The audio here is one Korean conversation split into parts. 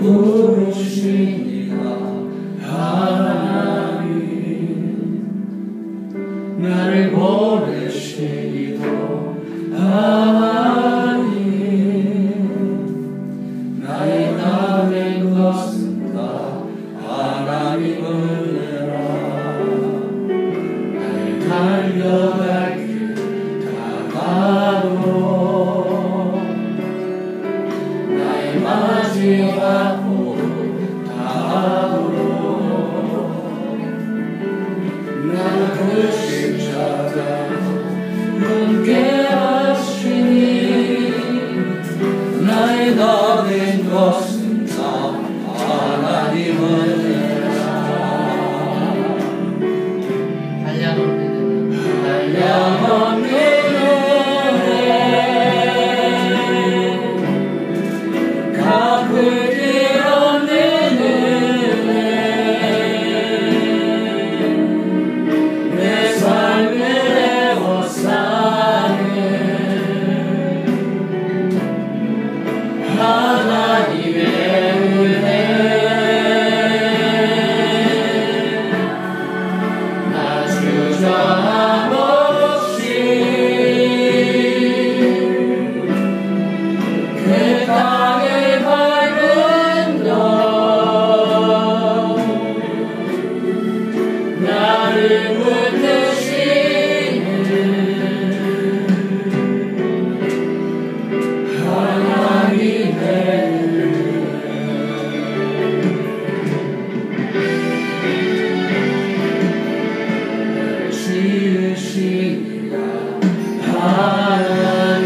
부르시니라 하나님 나를 보내시기도 하나님 나의 다 된 것은 다 하나님을 내라 나의 달려갈 길 다 가도록 나의 마지막 호흡 다 하도록 나는 그 십자가 함께 하시니 나의 다 된 것은 다 하나님을 내라 한량없는 은혜 갚을 길 없는 은혜 내 삶을 애워싸네 하나님의 은혜 나 주저함 없이 그 땅을 밟은 너 나를 붙드시는 하나님의 나를 지으시니라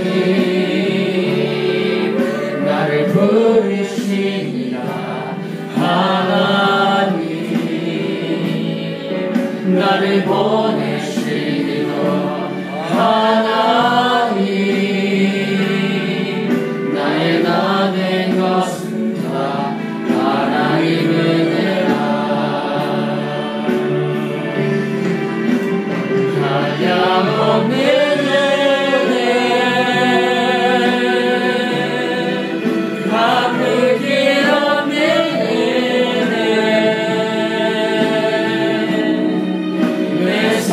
하나님 나를 부르시니라 하나님 나를 보내시니라 하나님 나의 다 된 것은 다 하나님을 내라 한량없는 은혜 갚을 길 없는 은혜 내 삶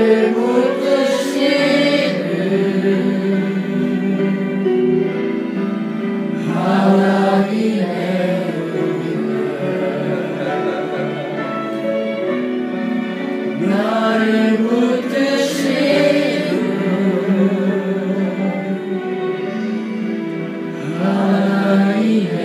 나를 붙드시는 하나님의 은혜 나를 붙드시는 하나님의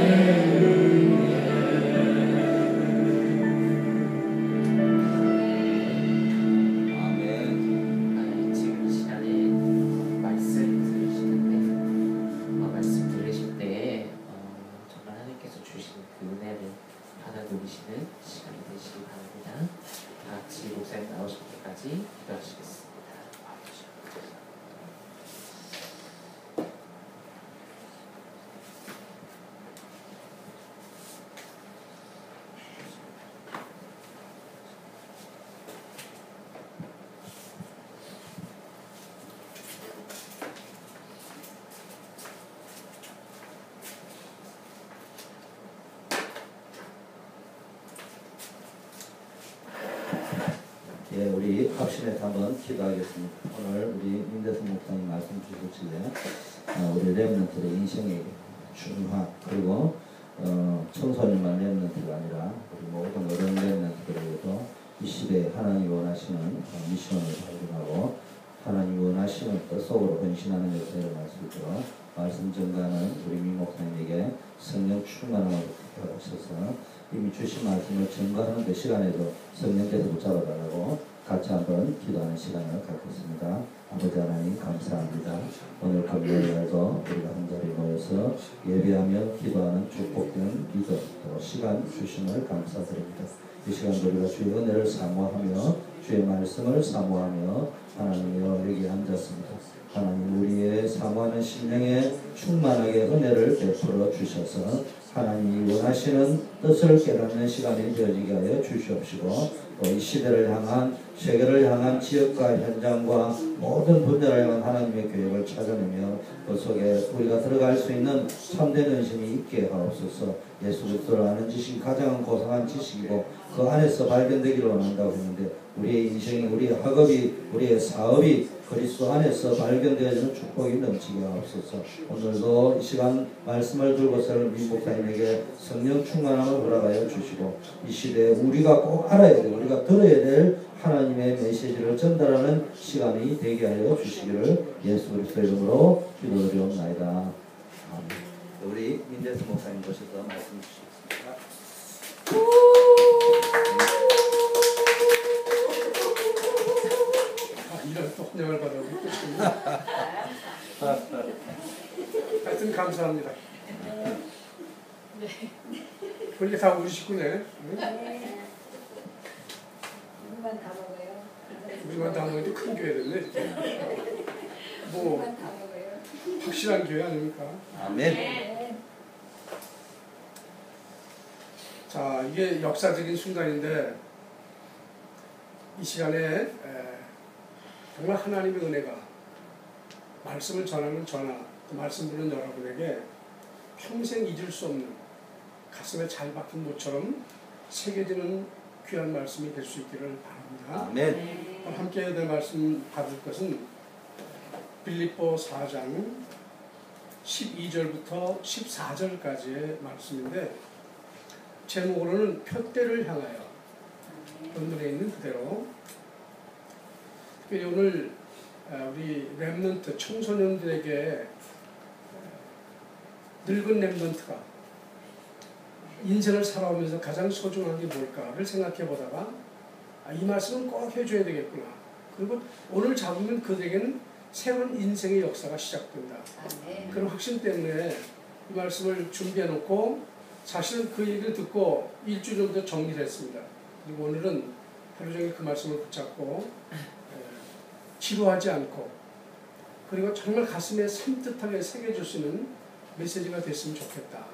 누리시는 시간이 되시기 바랍니다. 다 같이 목사님 나오실 때까지 기도하시겠습니다. 예, 우리 합심해서 한번 기도하겠습니다. 오늘 우리 임대성 목사님 말씀 주실때 우리 렘넌트의 인생의 중화 그리고 청소년만 렘넌트가 아니라 우리 모든 어른 렘넌트들에게도 이 시대에 하나님이 원하시는 미션을 발견하고 하나님이 원하시는 뜻 속으로 헌신하는 역사를 일어날 수 있도록 말씀 전가하는 우리 민 목사님에게 성령 충만함을 부탁하셔서 이미 주신 말씀을 전가하는 그 시간에도 성령께서 붙잡아달라고 같이 한번 기도하는 시간을 갖겠습니다. 아버지 하나님 감사합니다. 오늘 금요일날도 우리가 한자리에 모여서 예배하며 기도하는 축복되는 믿음 또 시간 주심을 감사드립니다. 이 시간도 우리가 주의 은혜를 사모하며 주의 말씀을 사모하며 하나님이여 여기 앉았습니다. 하나님 우리의 사모하는 심령에 충만하게 은혜를 베풀어 주셔서 하나님이 원하시는 뜻을 깨닫는 시간이 되어지게 하여 주시옵시고 또 이 시대를 향한 세계를 향한 지역과 현장과 모든 분야를 향한 하나님의 계획을 찾아내며 그 속에 우리가 들어갈 수 있는 참된 은심이 있게 하옵소서. 예수 그리스도를 아는 지식이 가장 고상한 지식이고 그 안에서 발견되기를 원한다고 했는데 우리의 인생이 우리의 학업이 우리의 사업이 그리스도 안에서 발견되어지는 축복이 넘치게 하옵소서. 오늘도 이 시간 말씀을 들고서 민 목사님에게 성령 충만함을 허락하여 주시고 이 시대에 우리가 꼭 알아야 될 우리가 들어야 될 하나님의 메시지를 전달하는 시간이 되게 하여 주시기를 예수 그리스도 이름으로 기도드리옵나이다. 아멘. 우리 민대수 목사님 모셔서 말씀 주시겠습니다. 이런 또 환영을 받아보고 있습니다. 하여튼 감사합니다. 그렇게 다 우리 식구네. 응? 우리만 다 먹어요. 우리만 다 먹어도 큰 교회 됐네. 뭐 우리만 다 먹어요. 확실한 교회 아닙니까? 아멘. 자, 이게 역사적인 순간인데 이 시간에 정말 하나님의 은혜가 말씀을 전하는 저나 또 말씀 듣는 여러분에게 평생 잊을 수 없는 가슴에 잘 박힌 모처럼 새겨지는 귀한 말씀이 될 수 있기를 바랍니다. 아멘. 함께 될 말씀 받을 것은 빌립보 4장 12절부터 14절까지의 말씀인데 제목으로는 표대를 향하여 본문에 있는 그대로 특별히 오늘 우리 렘넌트 청소년들에게 늙은 렘넌트가 인생을 살아오면서 가장 소중한 게 뭘까를 생각해 보다가 이 말씀은 꼭 해줘야 되겠구나. 그리고 오늘 잡으면 그들에게는 새로운 인생의 역사가 시작된다. 그런 확신 때문에 이 말씀을 준비해 놓고 사실은 그 얘기를 듣고 일주일 정도 정리를 했습니다. 그리고 오늘은 하루 종일 그 말씀을 붙잡고 지루하지 않고 그리고 정말 가슴에 산뜻하게 새겨줄 수 있는 메시지가 됐으면 좋겠다.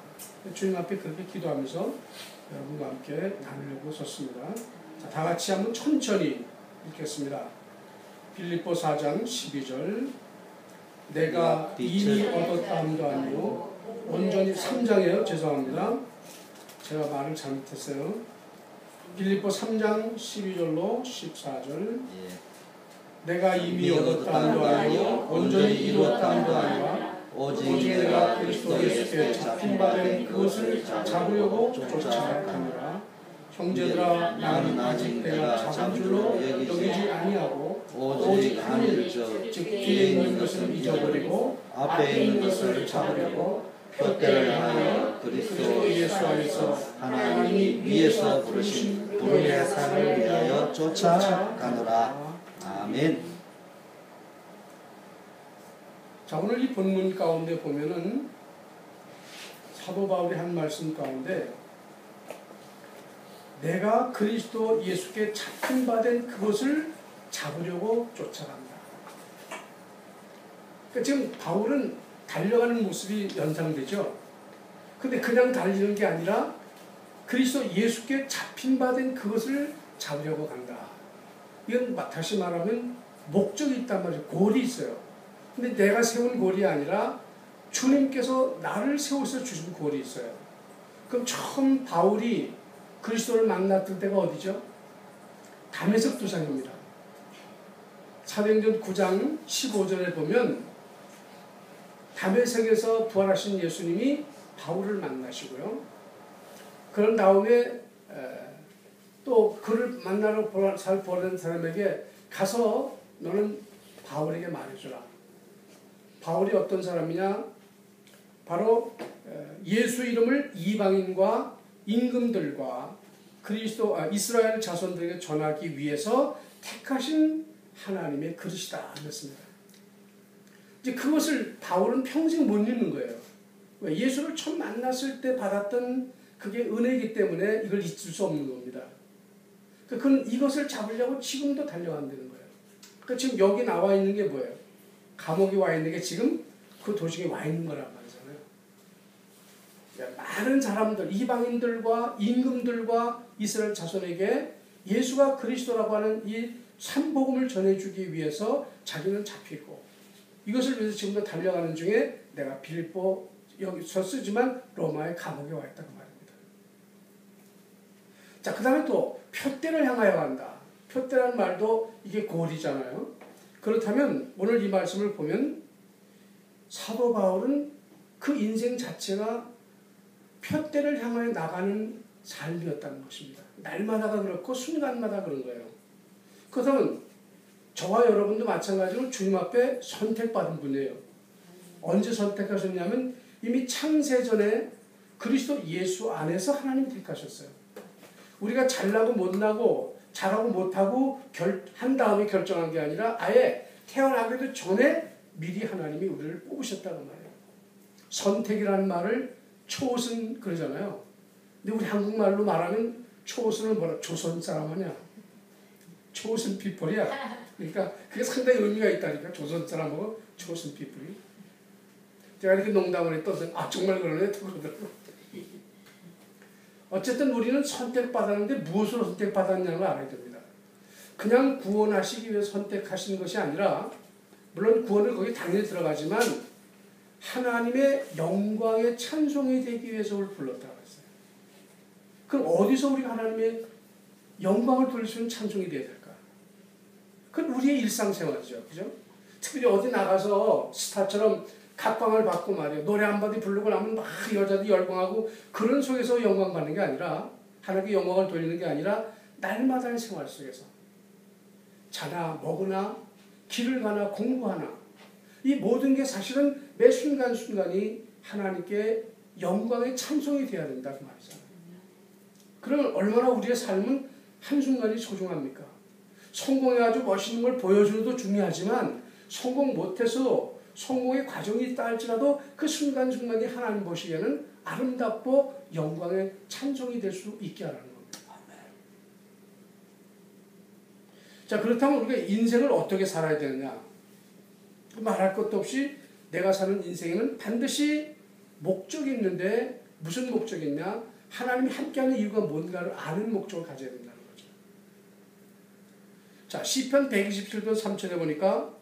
주님 앞에 그렇게 기도하면서 여러분과 함께 나누려고 섰습니다. 자, 다 같이 한번 천천히 읽겠습니다. 빌립보 4장 12절 내가 이미 얻었다 함도 아니고 온전히 3장이에요. 죄송합니다. 제가 말을 잘못했어요. 빌립보 3장 12절로 14절 내가 이미 얻었다함도 아니요 온전히 이루었다함도 아니라 오직 내가 그리스도 예수께 잡힌 바 된 그것을 잡으려고 쫓아가느라. 형제들아 나는 아직 내가 잡은 줄로 여기지 아니하고 오직 하늘 즉 뒤에 있는 것을 잊어버리고 앞에 있는 것을 잡으려고 표대를 향하여 그리스도 예수 안에서 하나님이 위에서 부르신 부름의 상을 위하여 쫓아가노라. 아멘. 자, 오늘 이 본문 가운데 보면은 사도 바울이 한 말씀 가운데 내가 그리스도 예수께 잡힌 바 된 그것을 잡으려고 쫓아간다. 그러니까 지금 바울은 달려가는 모습이 연상되죠. 근데 그냥 달리는 게 아니라 그리스도 예수께 잡힌 바 된 그것을 잡으려고 간다. 이건 다시 말하면 목적이 있단 말이죠. 골이 있어요. 근데 내가 세운 골이 아니라 주님께서 나를 세워서 주신 골이 있어요. 그럼 처음 바울이 그리스도를 만났던 때가 어디죠? 다메섹 도상입니다. 사도행전 9장 15절에 보면 다메섹에서 부활하신 예수님이 바울을 만나시고요. 그런 다음에 또 그를 만나러 부활한 사람에게 가서 너는 바울에게 말해주라. 바울이 어떤 사람이냐? 바로 예수 이름을 이방인과 임금들과 이스라엘 자손들에게 전하기 위해서 택하신 하나님의 그릇이다 했습니다. 이제 그것을 바울은 평생 못 잊는 거예요. 왜? 예수를 처음 만났을 때 받았던 그게 은혜이기 때문에 이걸 잊을 수 없는 겁니다. 그는 이것을 잡으려고 지금도 달려간다는 거예요. 그러니까 지금 여기 나와 있는 게 뭐예요? 감옥에 와 있는 게 지금 그 도중에 와 있는 거란 말이잖아요. 많은 사람들, 이방인들과 임금들과 이스라엘 자손에게 예수가 그리스도라고 하는 이 산복음을 전해주기 위해서 자기는 잡히고 이것을 위해서 지금도 달려가는 중에 내가 빌립보 여기서 쓰지만 로마의 감옥에 와 있다고 말입니다. 자, 그 다음에 또 표대를 향하여 간다. 표대라는 말도 이게 골이잖아요. 그렇다면 오늘 이 말씀을 보면 사도 바울은 그 인생 자체가 표대를 향하여 나가는 삶이었다는 것입니다. 날마다가 그렇고 순간마다 그런 거예요. 그렇다면 저와 여러분도 마찬가지로 주님 앞에 선택받은 분이에요. 언제 선택하셨냐면 이미 창세전에 그리스도 예수 안에서 하나님이 택하셨어요. 우리가 잘나고 못나고 잘하고 못하고 한 다음에 결정한 게 아니라 아예 태어나기도 전에 미리 하나님이 우리를 뽑으셨다고 말해요. 선택이라는 말을 초선 그러잖아요. 근데 우리 한국말로 말하면 초선을 뭐라 조선 사람 하냐? 초선 피플이야. 그러니까 그게 상당히 의미가 있다니까. 조선 사람하고 초선 피플이. 제가 이렇게 농담을 했더니 정말 그러네 그러더라고. 어쨌든 우리는 선택받았는데 무엇으로 선택받았냐는 걸 알아야 됩니다. 그냥 구원하시기 위해서 선택하신 것이 아니라 물론 구원은 거기 당연히 들어가지만 하나님의 영광의 찬송이 되기 위해서 우리를 불렀다고 했어요. 그럼 어디서 우리가 하나님의 영광을 돌릴 수 있는 찬송이 되어야 될까? 그건 우리의 일상생활이죠. 그죠? 특별히 어디 나가서 스타처럼 각광을 받고 말이에요. 노래 한 마디 부르고 나면 막 여자들이 열광하고 그런 속에서 영광 받는 게 아니라 하나님께 영광을 돌리는 게 아니라 날마다의 생활 속에서 자나 먹으나 길을 가나 공부하나 이 모든 게 사실은 매 순간순간이 하나님께 영광의 찬송이 되어야 된다 그 말이잖아요. 그러면 얼마나 우리의 삶은 한순간이 소중합니까? 성공해가지고 멋있는 걸 보여주는 것도 중요하지만 성공 못해서 성공의 과정이 있다 할지라도 그 순간순간이 하나님 보시기에는 아름답고 영광의 찬송이 될 수 있게 하라는 겁니다. 자, 그렇다면 우리가 인생을 어떻게 살아야 되느냐? 말할 것도 없이 내가 사는 인생에는 반드시 목적이 있는데 무슨 목적이 있냐? 하나님이 함께하는 이유가 뭔가를 아는 목적을 가져야 된다는 거죠. 자, 시편 127편 3절에 보니까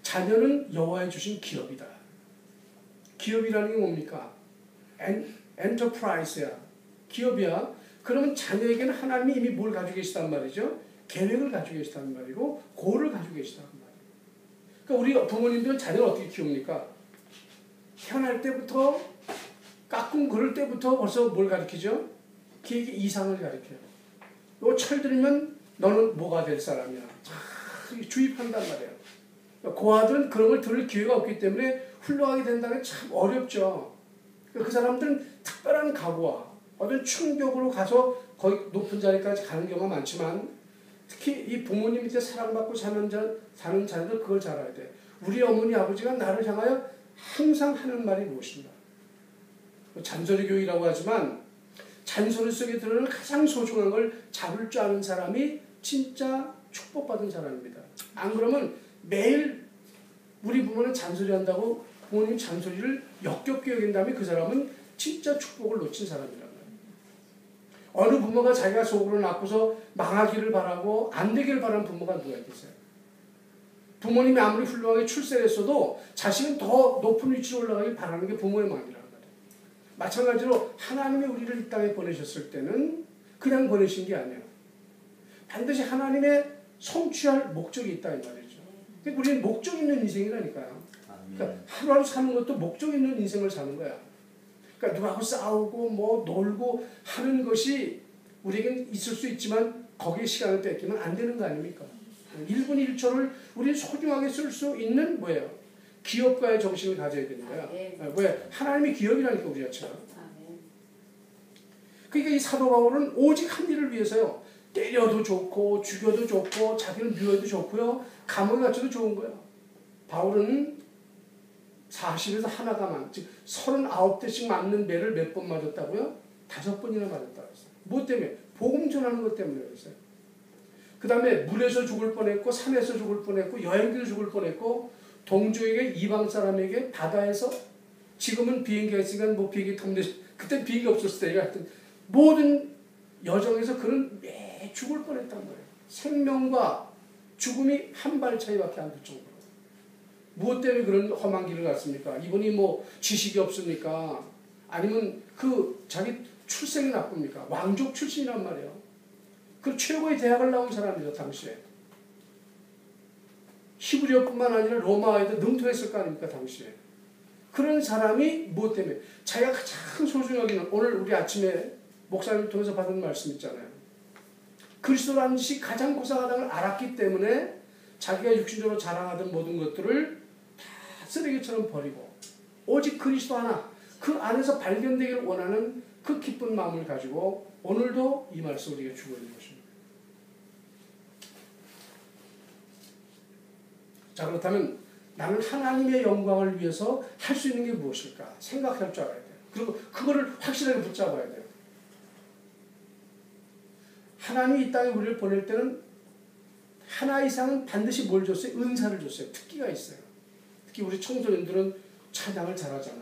자녀는 여호와의 주신 기업이다. 기업이라는 게 뭡니까? 엔터프라이즈야. 기업이야. 그러면 자녀에게는 하나님이 이미 뭘 가지고 계시단 말이죠? 계획을 가지고 계시단 말이고 고를 가지고 계시다. 그러니까 우리 부모님들은 자녀를 어떻게 키웁니까? 태어날 때부터 깎은 그럴 때부터 벌써 뭘 가르치죠? 그에게 이상을 가르쳐요. 요 철들면 너는 뭐가 될 사람이야. 주입한단 말이에요. 고아들은 그런 걸 들을 기회가 없기 때문에 훌륭하게 된다는 게 참 어렵죠. 그 사람들은 특별한 각오와 어떤 충격으로 가서 거의 높은 자리까지 가는 경우가 많지만 특히 이 부모님 밑에 사랑받고 사는 자녀들 그걸 잘 알아야 돼. 우리 어머니 아버지가 나를 향하여 항상 하는 말이 무엇인가. 잔소리 교육이라고 하지만 잔소리 속에 들어오는 가장 소중한 걸 잡을 줄 아는 사람이 진짜 축복받은 사람입니다. 안 그러면 매일 우리 부모는 잔소리한다고 부모님 잔소리를 역겹게 여긴다면 그 사람은 진짜 축복을 놓친 사람이란 말이에요. 어느 부모가 자기가 속으로 낳고서 망하기를 바라고 안 되기를 바라는 부모가 누가 있겠어요? 부모님이 아무리 훌륭하게 출세를 했어도 자식은 더 높은 위치로 올라가길 바라는 게 부모의 마음이란 말이에요. 마찬가지로 하나님이 우리를 이 땅에 보내셨을 때는 그냥 보내신 게 아니에요. 반드시 하나님의 성취할 목적이 있다 이 말이죠. 그러니까 우리는 목적 있는 인생이라니까요. 그러니까 하루하루 사는 것도 목적 있는 인생을 사는 거야. 그러니까 누구하고 싸우고 뭐 놀고 하는 것이 우리에겐 있을 수 있지만 거기에 시간을 뺏기면 안 되는 거 아닙니까? 1분 1초를 우리는 소중하게 쓸 수 있는 뭐예요? 기업가의 정신을 가져야 되는 거야. 왜? 하나님이 기업이라니까 우리가처럼. 그러니까 이 사도 바울은 오직 한 일을 위해서요. 때려도 좋고 죽여도 좋고 자기를 미워해도 좋고요. 감옥에 갇혀도 좋은 거예요. 바울은 40에서 하나가 많, 즉 39대씩 맞는 매를 몇 번 맞았다고요? 5번이나 맞았다고 했어요. 뭐 때문에? 복음 전하는 것 때문에 그랬어요. 그 다음에 물에서 죽을 뻔했고 산에서 죽을 뻔했고 여행길에 죽을 뻔했고 동족에게 이방 사람에게 바다에서 지금은 비행기가 있으니까 뭐 비행기 타면 그때 비행기 없었을 때가 하여튼 모든 여정에서 그는 매 죽을 뻔했단 거예요. 생명과 죽음이 한 발 차이밖에 안 될 정도로. 무엇 때문에 그런 험한 길을 갔습니까? 이분이 뭐 지식이 없습니까? 아니면 그 자기 출생이 나쁩니까? 왕족 출신이란 말이에요. 그 최고의 대학을 나온 사람이죠 당시에. 히브리어뿐만 아니라 로마어에도 능통했을 거 아닙니까 당시에. 그런 사람이 무엇 때문에? 자기가 가장 소중히 여기는 오늘 우리 아침에 목사님을 통해서 받은 말씀 있잖아요. 그리스도라는 것이 가장 고상하다는 걸 알았기 때문에 자기가 육신적으로 자랑하던 모든 것들을 다 쓰레기처럼 버리고 오직 그리스도 하나 그 안에서 발견되기를 원하는 그 기쁜 마음을 가지고 오늘도 이 말씀을 우리에게 주고 있는 것입니다. 자, 그렇다면 나는 하나님의 영광을 위해서 할 수 있는 게 무엇일까 생각할 줄 알아야 돼요. 그리고 그거를 확실하게 붙잡아야 돼요. 하나님이 이 땅에 우리를 보낼 때는 하나 이상은 반드시 뭘 줬어요? 은사를 줬어요. 특기가 있어요. 특히 우리 청소년들은 찬양을 잘하잖아.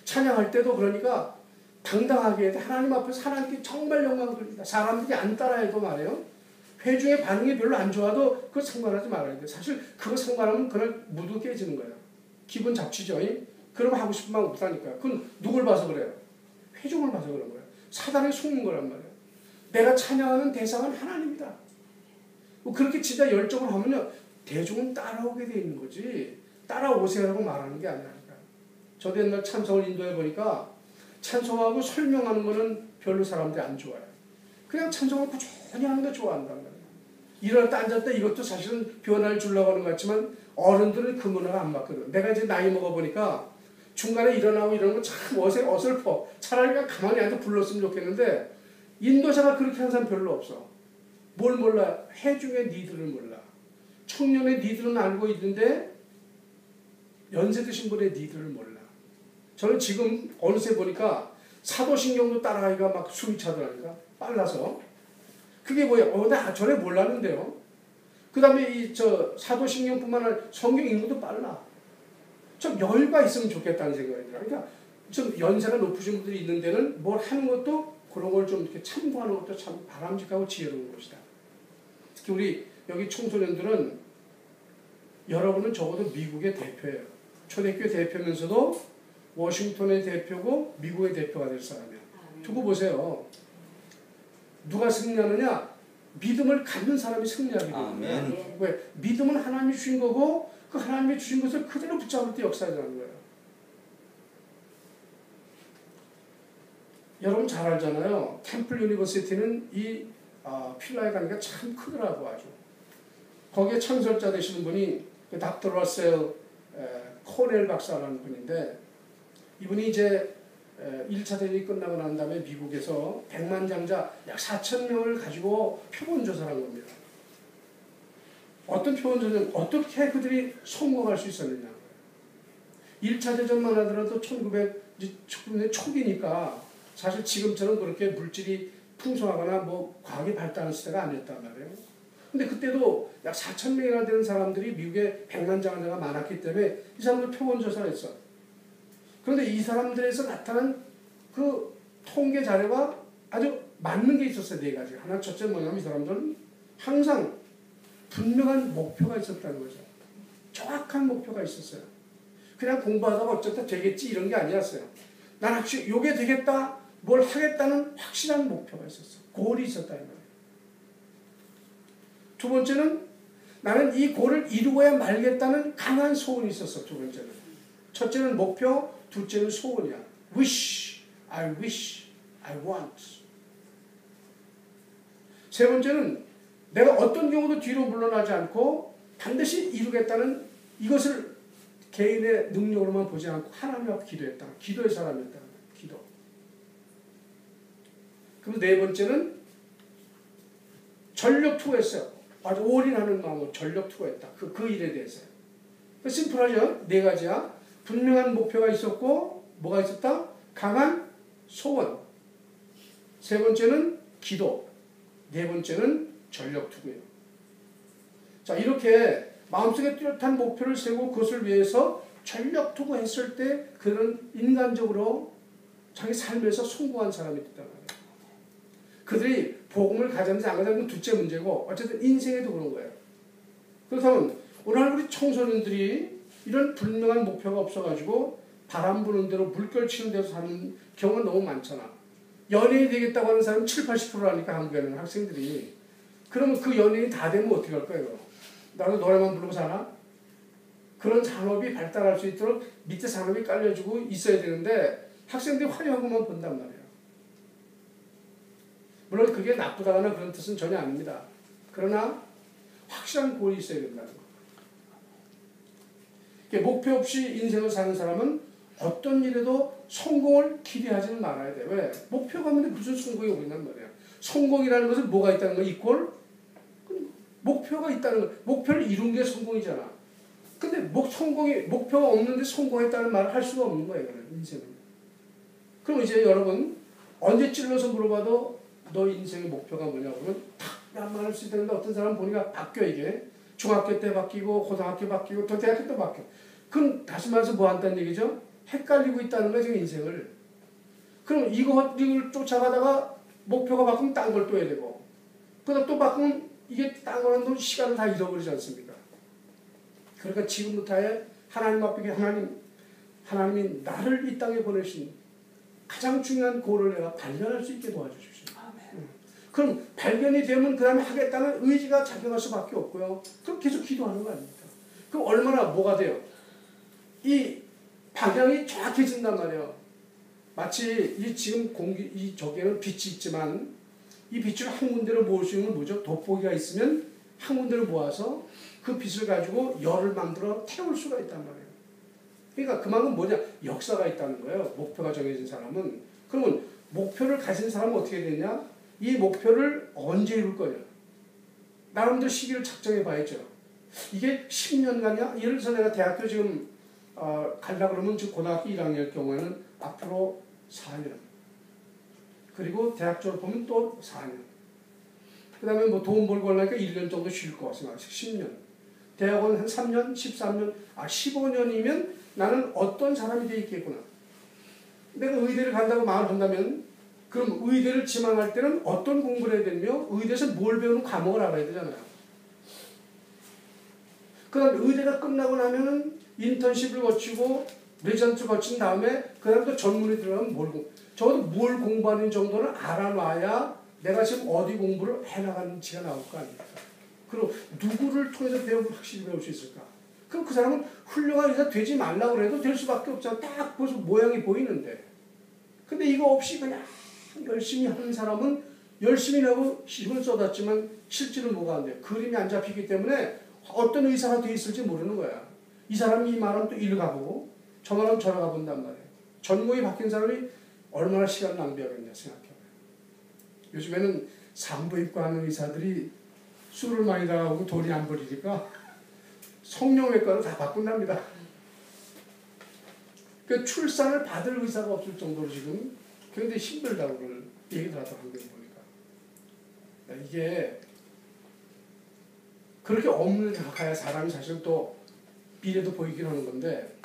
찬양할 때도 그러니까 당당하게 해야 돼. 하나님 앞에서 하나님께 정말 영광을 돌립니다. 사람들이 안 따라해도 말이에요. 회중의 반응이 별로 안 좋아도 그거 상관하지 말아야 돼. 사실 그거 상관하면 그날 무드 깨지는 거야. 기분 잡치죠. 그러면 하고 싶은 마음 못하니까. 그건 누굴 봐서 그래요? 회중을 봐서 그런 거야. 사단에 속는 거란 말이야. 내가 찬양하는 대상은 하나님이다. 그렇게 진짜 열정을 하면요. 대중은 따라오게 돼 있는 거지. 따라오세요라고 말하는 게 아니라니까. 저도 옛날 찬송을 인도해 보니까 찬송하고 설명하는 거는 별로 사람들이 안 좋아해요. 그냥 찬송을 꾸준히 하는 거 좋아한단 말이에요. 일어날 때 앉았다 이것도 사실은 변화를 주려고 하는 것 같지만 어른들은 그 문화가 안 맞거든. 내가 이제 나이 먹어보니까 중간에 일어나고 이러는 거 참 어설퍼. 차라리 그냥 가만히 앉아 불렀으면 좋겠는데 인도자가 그렇게 하는 사람 별로 없어. 뭘 몰라? 회중의 니들을 몰라. 청년의 니들은 알고 있는데 연세 드신 분의 니들을 몰라. 저는 지금 어느새 보니까 사도신경도 따라하기가 막 숨이 차더라니까. 빨라서. 그게 뭐예요? 나 전에 몰랐는데요. 그 다음에 사도신경뿐만 아니라 성경 인구도 빨라. 좀 여유가 있으면 좋겠다는 생각이 들어요. 그러니까 좀 연세가 높으신 분들이 있는 데는 뭘 하는 것도 그런 걸 좀 이렇게 참고하는 것도 참 바람직하고 지혜로운 것이다. 특히 우리 여기 청소년들은 여러분은 적어도 미국의 대표예요. 초대교회 대표면서도 워싱턴의 대표고 미국의 대표가 될 사람이야. 두고 보세요. 누가 승리하느냐? 믿음을 갖는 사람이 승리하게 됩니다. 아멘. 왜? 믿음은 하나님이 주신 거고 그 하나님이 주신 것을 그대로 붙잡을 때 역사하는 거예요. 여러분 잘 알잖아요. 템플 유니버시티는 이 필라에 가니까 참 크더라고 아주. 거기에 창설자 되시는 분이 닥터 러셀 코넬 박사라는 분인데 이분이 이제 1차 대전이 끝나고 난 다음에 미국에서 백만장자 약 4,000명을 가지고 표본조사를 한 겁니다. 어떤 표본조사는 어떻게 그들이 성공할 수 있었느냐. 1차 대전만 하더라도 1900년 초기니까 사실 지금처럼 그렇게 물질이 풍성하거나 뭐 과학이 발달한 시대가 아니었단 말이에요. 근데 그때도 약 4,000명이나 되는 사람들이 미국에 백만장자가 많았기 때문에 이 사람들 표본조사를 했어. 그런데 이 사람들에서 나타난 그 통계 자료가 아주 맞는 게 있었어요. 네 가지. 하나 첫째 뭐냐면 이 사람들은 항상 분명한 목표가 있었다는 거죠. 정확한 목표가 있었어요. 그냥 공부하다가 어쨌든 되겠지 이런 게 아니었어요. 난 확실히 요게 되겠다, 뭘 하겠다는 확실한 목표가 있었어. 골이 있었다는 거예요. 두 번째는 나는 이 골을 이루어야 말겠다는 강한 소원이 있었어. 두 번째는. 첫째는 목표, 둘째는 소원이야. wish, I want. 세 번째는 내가 어떤 경우도 뒤로 물러나지 않고 반드시 이루겠다는 이것을 개인의 능력으로만 보지 않고 하나님 앞에 기도했다. 기도의 사람이었다. 기도. 그리고 네 번째는 전력 투구했어요. 아주 올인하는 마음으로 전력 투구했다. 그 일에 대해서. 심플하죠? 네 가지야. 분명한 목표가 있었고 뭐가 있었다? 강한 소원. 세 번째는 기도. 네 번째는 전력 투구예요. 자, 이렇게 마음속에 뚜렷한 목표를 세우고 그것을 위해서 전력 투구했을 때 그런 인간적으로 자기 삶에서 성공한 사람이 됐단 말이에요. 그들이 복음을 가졌는지 안 가졌는지 둘째 문제고 어쨌든 인생에도 그런 거예요. 그렇다면 오늘 우리 청소년들이 이런 분명한 목표가 없어가지고 바람 부는 대로 물결 치는 대로 사는 경우가 너무 많잖아. 연예인이 되겠다고 하는 사람은 7, 80%라니까 한국에는 학생들이. 그러면 그 연예인이 다 되면 어떻게 할 거예요? 나도 노래만 부르고 사나? 그런 산업이 발달할 수 있도록 밑에 산업이 깔려주고 있어야 되는데 학생들이 화려한 것만 본단 말이에요. 물론 그게 나쁘다거나 그런 뜻은 전혀 아닙니다. 그러나 확실한 골이 있어야 된다는 거. 목표 없이 인생을 사는 사람은 어떤 일에도 성공을 기대하지는 말아야 돼. 왜? 목표가 없는데 무슨 성공이 오겠단 말이야. 성공이라는 것은 뭐가 있다는 거? 이꼴? 목표가 있다는 거. 목표를 이룬 게 성공이잖아. 근데 목표가 없는데 성공했다는 말을 할 수가 없는 거예요. 인생은. 그럼 이제 여러분 언제 찔러서 물어봐도 너 인생의 목표가 뭐냐 그러면 탁 말할 수 있다는데 어떤 사람 보니까 바뀌어 이게. 중학교 때 바뀌고 고등학교 바뀌고 또 대학교 때 바뀌어. 그럼 다시 말해서 뭐 한다는 얘기죠? 헷갈리고 있다는 거죠, 인생을. 그럼 이걸 쫓아가다가 목표가 바꾸면 딴 걸 또 해야 되고 그러다 또 바꾸면 이게 딴 거는 또 시간을 다 잃어버리지 않습니까? 그러니까 지금부터의 하나님 앞에 하나님이 나를 이 땅에 보내신 가장 중요한 고를 내가 발견할 수 있게 도와주십시오. 그럼 발견이 되면 그 다음에 하겠다는 의지가 작용할 수밖에 없고요. 그럼 계속 기도하는 거 아닙니까? 그럼 얼마나 뭐가 돼요? 이 방향이 정확해진단 말이에요. 마치 이 지금 저기에는 빛이 있지만 이 빛을 한 군데로 모을 수 있는 건 뭐죠? 돋보기가 있으면 한 군데로 모아서 그 빛을 가지고 열을 만들어 태울 수가 있단 말이에요. 그러니까 그만큼 뭐냐? 역사가 있다는 거예요. 목표가 정해진 사람은. 그러면 목표를 가진 사람은 어떻게 되냐? 이 목표를 언제 이룰 거냐? 나름대로 시기를 작정해 봐야죠. 이게 10년간이야? 예를 들어서 내가 대학교 지금 가려고 그러면 지금 고등학교 1학년일 경우에는 앞으로 4년. 그리고 대학 졸업하면 또 4년. 그 다음에 뭐 돈 벌고 하려니까 1년 정도 쉴 거 생각해. 10년. 대학원 한 3년, 13년, 15년이면 나는 어떤 사람이 돼 있겠구나. 내가 의대를 간다고 마음을 한다면 그럼 의대를 지망할 때는 어떤 공부를 해야 되며 의대에서 뭘 배우는 과목을 알아야 되잖아요. 그 다음 의대가 끝나고 나면은 인턴십을 거치고 레전트 거친 다음에 그 다음 또 전문에 들어가면 적어도 뭘 공부하는 정도는 알아놔야 내가 지금 어디 공부를 해나가는지가 나올 거 아닙니까? 그리고 누구를 통해서 배우면 확실히 배울 수 있을까? 그럼 그 사람은 훌륭한 의사 되지 말라고 해도 될 수밖에 없잖아. 딱 벌써 모양이 보이는데. 근데 이거 없이 그냥 열심히 하는 사람은 열심히 하고 힘을 쏟았지만 실질은 뭐가 안 돼. 그림이 안 잡히기 때문에 어떤 의사가 돼 있을지 모르는 거야. 이 사람이 이 말하면 또 이리 가보고 저 말하면 저리 가본단 말이야. 전공이 바뀐 사람이 얼마나 시간 낭비하겠냐 생각해봐요. 요즘에는 산부인과 하는 의사들이 술을 많이 나가고 돈이 안 벌리니까 성형외과로 다 바꾼답니다. 그 출산을 받을 의사가 없을 정도로 지금 굉장히 힘들다고 그걸 얘기를 하더라고요. 보니까. 이게 그렇게 업무를 가야 사람이 사실 또 미래도 보이긴 하는 건데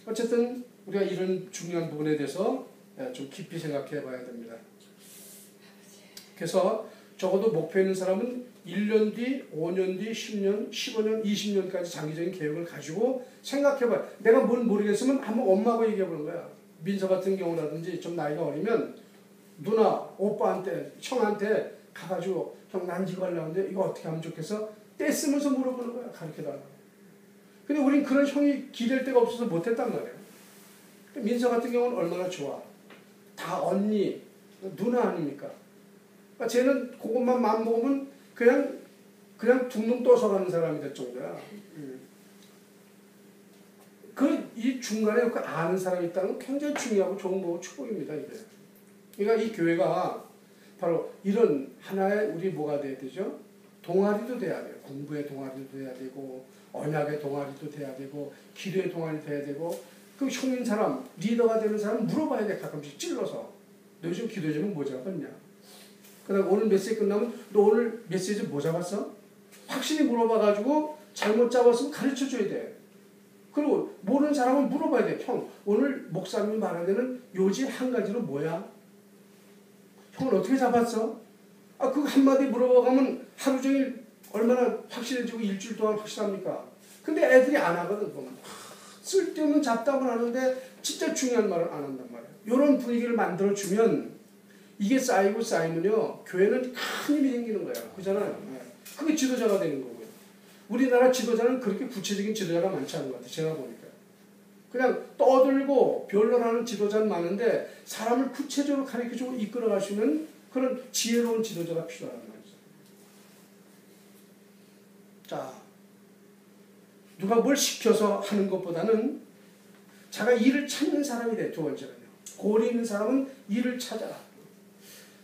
어쨌든 우리가 이런 중요한 부분에 대해서 좀 깊이 생각해 봐야 됩니다. 그래서 적어도 목표 있는 사람은 1년 뒤, 5년 뒤, 10년, 15년, 20년까지 장기적인 계획을 가지고 생각해봐요. 내가 뭘 모르겠으면 한번 엄마하고 얘기해보는 거야. 민서 같은 경우라든지 좀 나이가 어리면 누나, 오빠한테, 형한테 가가지고 형 난 이거 하려는데 이거 어떻게 하면 좋겠어? 떼쓰면서 물어보는 거야. 가르쳐달라고. 근데 우린 그런 형이 기댈 데가 없어서 못했단 말이에요. 민서 같은 경우는 얼마나 좋아. 다 언니, 누나 아닙니까? 그러니까 쟤는 그것만 마음 먹으면 그냥 둥둥 떠서 가는 사람이 될 정도야. 이 중간에 그 아는 사람이 있다는 건 굉장히 중요하고 좋은 거고 축복입니다, 이게. 그러니까 이 교회가 바로 이런 하나의 우리 뭐가 돼야 되죠? 동아리도 돼야 돼요. 공부의 동아리도 돼야 되고, 언약의 동아리도 돼야 되고, 기도의 동아리도 돼야 되고, 그 형인 사람, 리더가 되는 사람 물어봐야 돼, 가끔씩 찔러서. 너 요즘 기도 제목 뭐 잡았냐? 그 다음 오늘 메시지 끝나면 너 오늘 메시지 뭐 잡았어? 확실히 물어봐가지고 잘못 잡았으면 가르쳐줘야 돼. 그리고 모르는 사람은 물어봐야 돼. 형, 오늘 목사님이 말하는 요지 한 가지로 뭐야? 형은 어떻게 잡았어? 그거 한마디 물어봐가면 하루 종일 얼마나 확실해지고 일주일 동안 확실합니까? 근데 애들이 안 하거든. 쓸데없는 잡담을 하는데 진짜 중요한 말을 안 한단 말이야. 이런 분위기를 만들어주면 이게 쌓이고 쌓이면요, 교회는 큰 힘이 생기는 거예요. 그잖아요. 그게 지도자가 되는 거고요. 우리나라 지도자는 그렇게 구체적인 지도자가 많지 않은 것 같아요. 제가 보니까. 그냥 떠들고 변론하는 지도자는 많은데 사람을 구체적으로 가르쳐주고 이끌어가시는 그런 지혜로운 지도자가 필요하단 말이죠. 자, 누가 뭘 시켜서 하는 것보다는 자가 일을 찾는 사람이 돼. 두 번째는요. 고리 있는 사람은 일을 찾아라.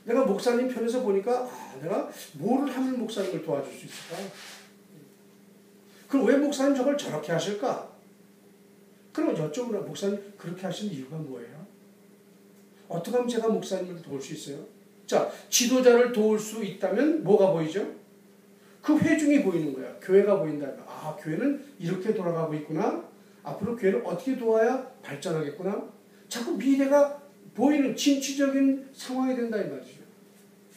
내가 목사님 편에서 보니까 내가 뭐를 하면 목사님을 도와줄 수 있을까? 그럼 왜 목사님 저걸 저렇게 하실까? 그럼 여쭤보라. 목사님 그렇게 하시는 이유가 뭐예요? 어떻게 하면 제가 목사님을 도울 수 있어요? 자, 지도자를 도울 수 있다면 뭐가 보이죠? 그 회중이 보이는 거야. 교회가 보인다면 교회는 이렇게 돌아가고 있구나. 앞으로 교회를 어떻게 도와야 발전하겠구나. 자꾸 미래가 보이는 진취적인 상황이 된다 이 말이죠.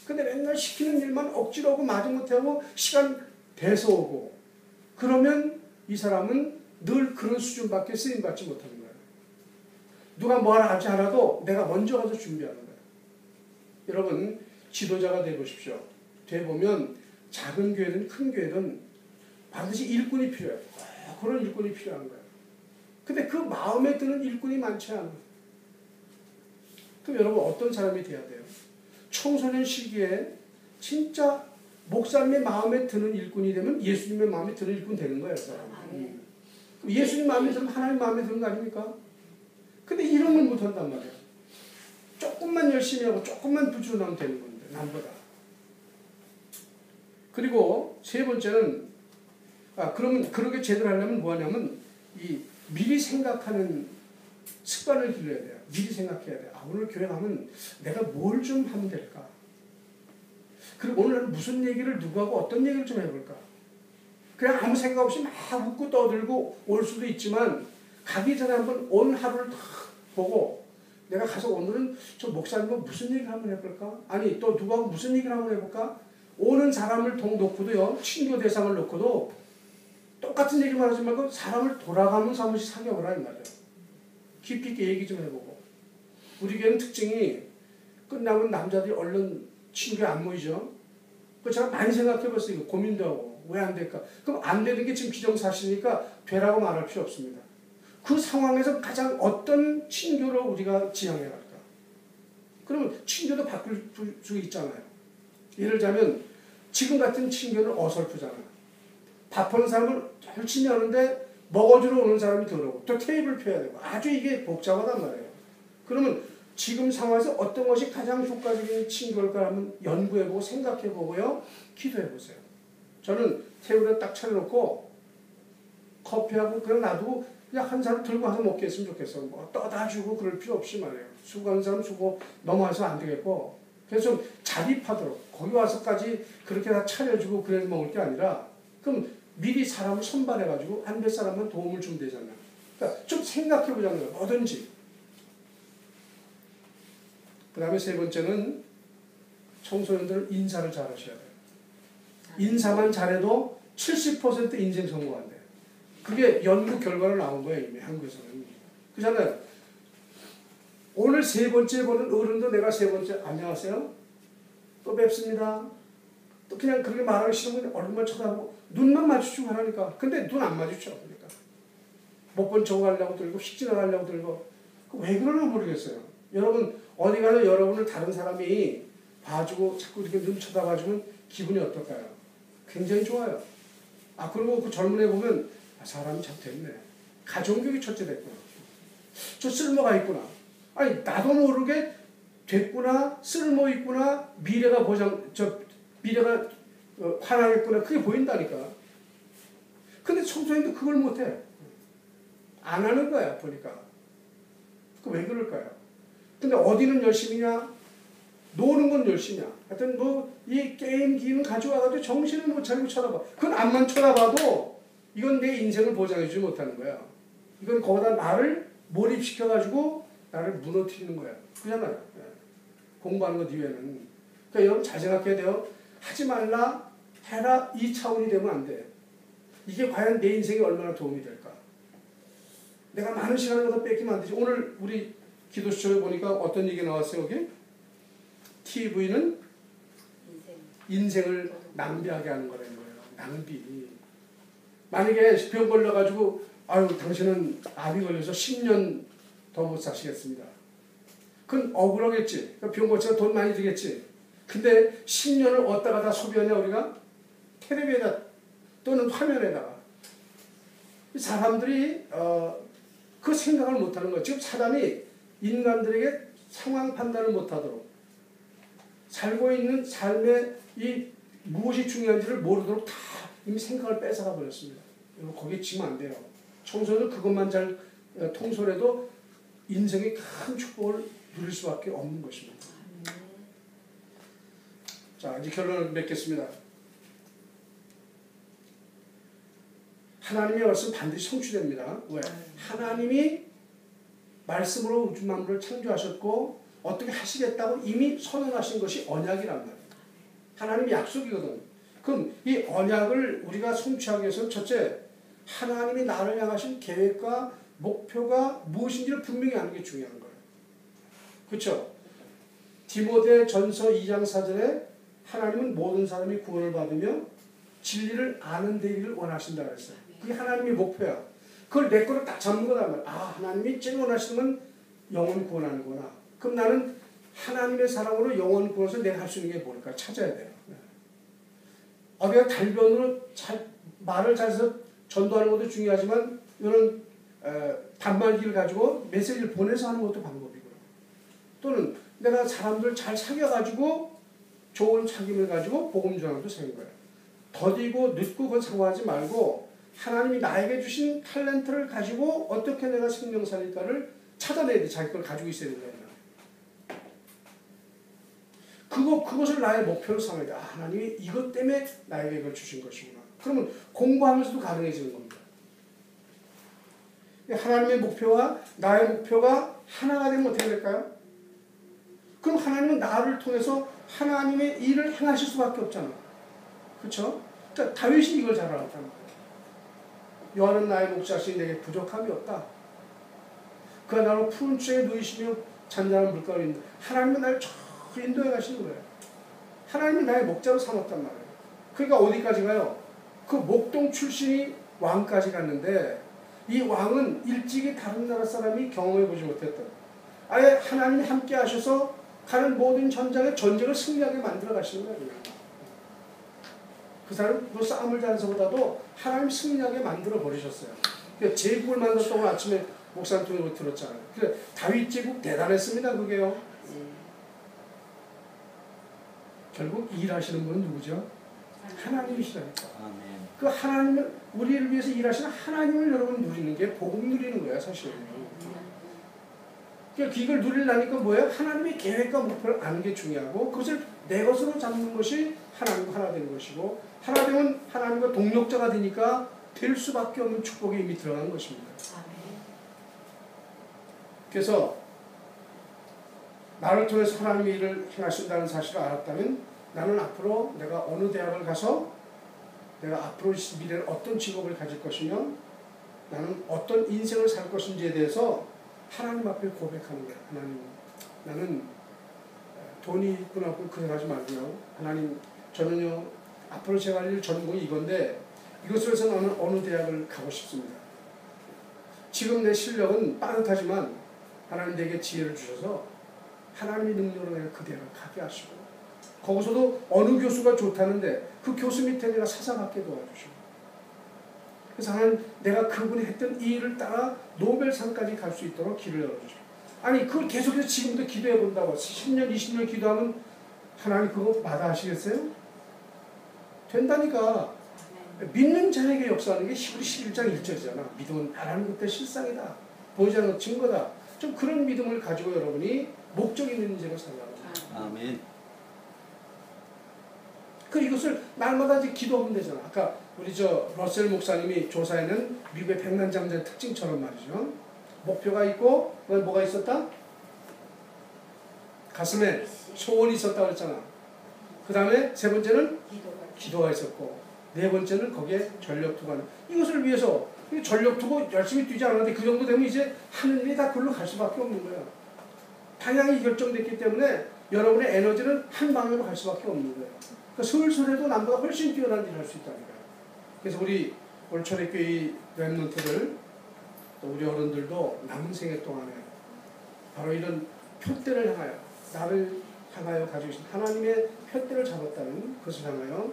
근데 맨날 시키는 일만 억지로 하고 마지못해 하고 시간 돼서 오고 그러면 이 사람은 늘 그런 수준밖에 쓰임받지 못하는 거예요. 누가 뭐하라 하지 않아도 내가 먼저 가서 준비하는 거예요. 여러분 지도자가 되보십시오. 되보면 작은 교회든 큰 교회든 반드시 일꾼이 필요해요. 그런 일꾼이 필요한 거예요. 근데 그 마음에 드는 일꾼이 많지 않아요. 그럼 여러분 어떤 사람이 돼야 돼요? 청소년 시기에 진짜 목사님의 마음에 드는 일꾼이 되면 예수님의 마음에 드는 일꾼 되는 거예요. 예수님 마음에 들면 하나님 마음에 드는 거 아닙니까? 근데 이런 걸 못한단 말이에요. 조금만 열심히 하고 조금만 부지런하면 되는 건데 남보다. 그리고 세 번째는 그러면 그렇게 제대로 하려면 뭐 하냐면 이 미리 생각하는 습관을 길러야 돼요. 미리 생각해야 돼요. 오늘 교회 가면 내가 뭘 좀 하면 될까? 그리고 오늘 무슨 얘기를 누구하고 어떤 얘기를 좀 해볼까? 그냥 아무 생각 없이 막 웃고 떠들고 올 수도 있지만 가기 전에 한번 온 하루를 다 보고 내가 가서 오늘은 저 목사님과 무슨 얘기를 한번 해볼까? 아니 또 누구하고 무슨 얘기를 한번 해볼까? 오는 사람을 놓고도요. 친교 대상을 놓고도 똑같은 얘기만 하지 말고 사람을 돌아가면서 한 번씩 사귀어보라 이 말이에요. 깊이 있게 얘기 좀 해보고. 우리 교회는 특징이 끝나면 남자들이 얼른 친구가 안 모이죠. 그 제가 많이 생각해봤어요. 이거 고민도 하고 왜 안 될까? 그럼 안 되는 게 지금 기정사실이니까 되라고 말할 필요 없습니다. 그 상황에서 가장 어떤 친교를 우리가 지향해 갈까? 그러면 친교도 바꿀 수 있잖아요. 예를 들자면 지금 같은 친교는 어설프잖아요. 밥하는 사람은 열심히 하는데 먹어주러 오는 사람이 들어오고 또 테이블 펴야 되고 아주 이게 복잡하단 말이에요. 그러면 지금 상황에서 어떤 것이 가장 효과적인 친교일까 하면 연구해보고 생각해보고요. 기도해보세요. 저는 테이블에 딱 차려놓고 커피하고 그냥 놔두고 그냥 한 사람 들고 와서 먹게 했으면 좋겠어. 뭐 떠다 주고 그럴 필요 없이 말이에요. 수고하는 사람 수고 넘어와서 안 되겠고 그래서 좀 자립하도록 거기 와서까지 그렇게 다 차려주고 그래서 먹을 게 아니라 그럼 미리 사람을 선발해가지고 안 될 사람만 도움을 주면 되잖아요. 그러니까 좀 생각해보자는 거예요. 뭐든지. 그 다음에 세 번째는 청소년들 인사를 잘 하셔야 돼요. 인사만 잘해도 70% 인생 성공한대요. 그게 연구 결과로 나온 거예요. 이미 한국에서는. 그렇잖아요. 오늘 세 번째 보는 어른도 내가 세 번째 안녕하세요. 또 뵙습니다. 또 그냥 그렇게 말하기 싫으면 얼굴만 쳐다보고 눈만 마주치고 하라니까. 근데 눈 안 마주쳐. 그러니까. 못 본 척 하려고 들고 휙 지나가려고 들고 왜 그러나 모르겠어요. 여러분 어디 가서 여러분을 다른 사람이 봐주고 자꾸 이렇게 눈 쳐다봐주면 기분이 어떨까요? 굉장히 좋아요. 아 그리고 그 젊은 애 보면 아, 사람이 참 됐네. 가정교육이 첫째 됐구나. 저 쓸모가 있구나. 아니 나도 모르게 됐구나. 쓸모 있구나. 미래가 미래가 환하겠구나. 그게 보인다니까. 근데 청소년도 그걸 못해. 안 하는 거야 보니까. 왜 그럴까요? 근데 어디는 열심히냐? 노는 건 열심히야. 하여튼 뭐 이 게임기는 가져와가지고 정신을 못 차리고 쳐다봐. 그건 앞만 쳐다봐도 이건 내 인생을 보장해주지 못하는 거야. 이건 거기다 나를 몰입시켜가지고 나를 무너뜨리는 거야. 그잖아요. 공부하는 것 이외에는. 그러니까 여러분 잘 생각해야 돼요. 하지 말라, 해라 이 차원이 되면 안 돼. 이게 과연 내 인생에 얼마나 도움이 될까? 내가 많은 시간을 더 뺏기면 안 되지. 오늘 우리 기도수첩에 보니까 어떤 얘기 나왔어요, 여기? TV는 인생을 낭비하게 하는 거라는 거예요. 낭비. 만약에 병 걸려가지고, 아유, 당신은 암이 걸려서 10년 더 못 사시겠습니다. 그건 억울하겠지. 병 고치가 돈 많이 들겠지. 근데 10년을 어디다가 다 소비하냐, 우리가? 텔레비에다 또는 화면에다가. 사람들이, 그 생각을 못 하는 거예요. 지금 사람이 인간들에게 상황 판단을 못하도록 살고 있는 삶의 이 무엇이 중요한지를 모르도록 다 이미 생각을 뺏어가 버렸습니다. 여러분 거기에 지면 안 돼요. 청소는 그것만 잘 통솔해도 인생의 큰 축복을 누릴 수밖에 없는 것입니다. 자 이제 결론을 맺겠습니다. 하나님의 말씀 반드시 성취됩니다. 왜? 하나님이 말씀으로 우주 만물을 창조하셨고 어떻게 하시겠다고 이미 선언하신 것이 언약이란 말이에요. 하나님의 약속이거든. 그럼 이 언약을 우리가 성취하기 위해서는 첫째, 하나님이 나를 향하신 계획과 목표가 무엇인지를 분명히 아는 게 중요한 거예요. 그렇죠? 디모데 전서 2장 4절에 하나님은 모든 사람이 구원을 받으며 진리를 아는 되기를 원하신다 그랬어요. 그게 하나님의 목표야. 그걸 내 거로 딱 잡는 거란 말이야. 아, 하나님이 제일 원하시는 건 영혼 구원하는구나. 그럼 나는 하나님의 사랑으로 영혼 구원해서 내가 할 수 있는 게 뭘까 찾아야 돼요. 내가 달변으로 말을 잘해서 전도하는 것도 중요하지만 이런 단말기를 가지고 메시지를 보내서 하는 것도 방법이고요. 또는 내가 사람들 잘 사귀어가지고 좋은 사귐을 가지고 복음 전하는 것도 생긴 거예요. 더디고 늦고 그건 상관하지 말고 하나님이 나에게 주신 탤런트를 가지고 어떻게 내가 생명 살릴까를 찾아내야 돼. 자기 걸 가지고 있어야 된다. 그것을 나의 목표로 삼아야 돼. 아, 하나님이 이것 때문에 나에게 이걸 주신 것이구나. 그러면 공부하면서도 가능해지는 겁니다. 하나님의 목표와 나의 목표가 하나가 되면 어떻게 될까요? 그럼 하나님은 나를 통해서 하나님의 일을 행하실 수밖에 없잖아. 그렇죠? 그러니까 다윗이 이걸 잘 알았단 말이에요. 여호와는 나의 목자시니 내게 부족함이 없다. 그가 나를 푸른 추에 누이시며 잔잔한 물가로 인도. 하나님은 나를 저 인도해 가시는 거예요. 하나님이 나의 목자로 삼았단 말이에요. 그러니까 어디까지 가요? 그 목동 출신이 왕까지 갔는데 이 왕은 일찍이 다른 나라 사람이 경험해보지 못했던, 아예 하나님이 함께 하셔서 가는 모든 현장에 전쟁을 승리하게 만들어 가시는 거예요. 그 사람 그 싸움을 잘해서보다도 하나님 승리하게 만들어 버리셨어요. 그러니까 제국을 만들었다고 오늘 아침에 목사님 통해서 들었잖아요. 그래, 다윗 제국 대단했습니다. 그게요. 결국 일하시는 분은 누구죠? 하나님이시라니까. 아멘. 그 하나님을, 우리를 위해서 일하시는 하나님을 여러분 누리는 게 복음 누리는 거야, 사실은요. 그러니까 이걸 누리려니까 뭐예요? 하나님의 계획과 목표를 아는 게 중요하고, 그것을 내 것으로 잡는 것이 하나님과 하나 되는 것이고, 하나 되면 하나님과 동력자가 되니까 될 수밖에 없는 축복에 이미 들어간 것입니다. 그래서 나를 통해서 하나님의 일을 행하신다는 사실을 알았다면, 나는 앞으로 내가 어느 대학을 가서 내가 앞으로 미래를 어떤 직업을 가질 것이며 나는 어떤 인생을 살 것인지에 대해서 하나님 앞에 고백하는 거예요. 하나님, 나는 돈이 있고 없고 그 생각하지 말고요. 하나님, 저는요 앞으로 제가 할 일 전공이 이건데 이것을 해서 나는 어느 대학을 가고 싶습니다. 지금 내 실력은 빠듯하지만 하나님 내게 지혜를 주셔서 하나님의 능력으로 내가 그 대학을 가게 하시고, 거기서도 어느 교수가 좋다는데 그 교수 밑에 내가 사사받게 도와주시고, 그래서 하나님, 내가 그분이 했던 이 일을 따라 노벨상까지 갈 수 있도록 길을 열어주시고, 아니 그걸 계속해서 지금도 기도해 본다고 10년 20년 기도하면 하나님 그거 마다하시겠어요? 된다니까. 믿는 자에게 역사하는 게 히브리 11장 1절이잖아. 믿음은 바라는 것대 실상이다, 보이지 않는 것 증거다. 좀 그런 믿음을 가지고 여러분이 목적 있는 인생을 살라고. 아멘. 그 이것을 날마다 이제 기도하면 되잖아. 아까 우리 저 러셀 목사님이 조사에는 미국의 백만장자의 특징처럼 말이죠. 목표가 있고, 뭐가 있었다? 가슴에 소원이 있었다 그랬잖아. 그 다음에 세 번째는 기도가 있었고, 네 번째는 거기에 전력 투구. 이것을 위해서 전력 투구 열심히 뛰지 않았는데 그 정도 되면 이제 하늘이 다 그걸로 갈 수밖에 없는 거야. 방향이 결정됐기 때문에 여러분의 에너지는 한 방향으로 갈 수밖에 없는 거예요. 그러니까 슬슬해도 남보다 훨씬 뛰어난 일을 할 수 있다니까요. 그래서 우리 오늘 초대교회 랩런트들, 또 우리 어른들도 남은 생애 동안에 바로 이런 표대를 향하여, 나를 향하여 가지고 계신 하나님의 표대를 잡았다는 것을 향하여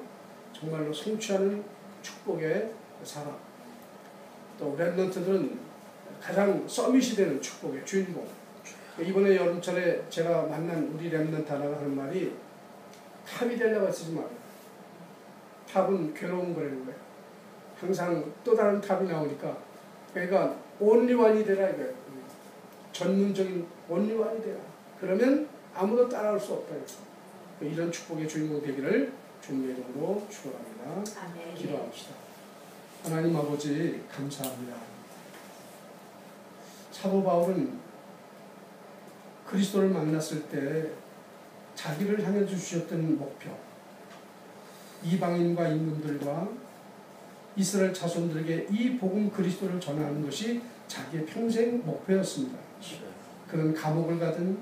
정말로 성취하는 축복의 사람, 또 랩런트들은 가장 서밋이 되는 축복의 주인공. 이번에 여름철에 제가 만난 우리 랩런트 하나가 하는 말이, 탑이 되려고 쓰지 말아요. 탑은 괴로운 거라는 거예요. 항상 또 다른 탑이 나오니까. 그러니까 온리원이 되라 이거예요. 전문적인 온리원이 되라. 그러면 아무도 따라올 수 없다. 이런 축복의 주인공 되기를 주님의 이름으로 축원합니다. 기도합시다. 하나님 아버지 감사합니다. 사도 바울은 그리스도를 만났을 때 자기를 향해 주셨던 목표, 이방인과 임금들과 이스라엘 자손들에게 이 복음 그리스도를 전하는 것이 자기의 평생 목표였습니다. 그는 감옥을 가든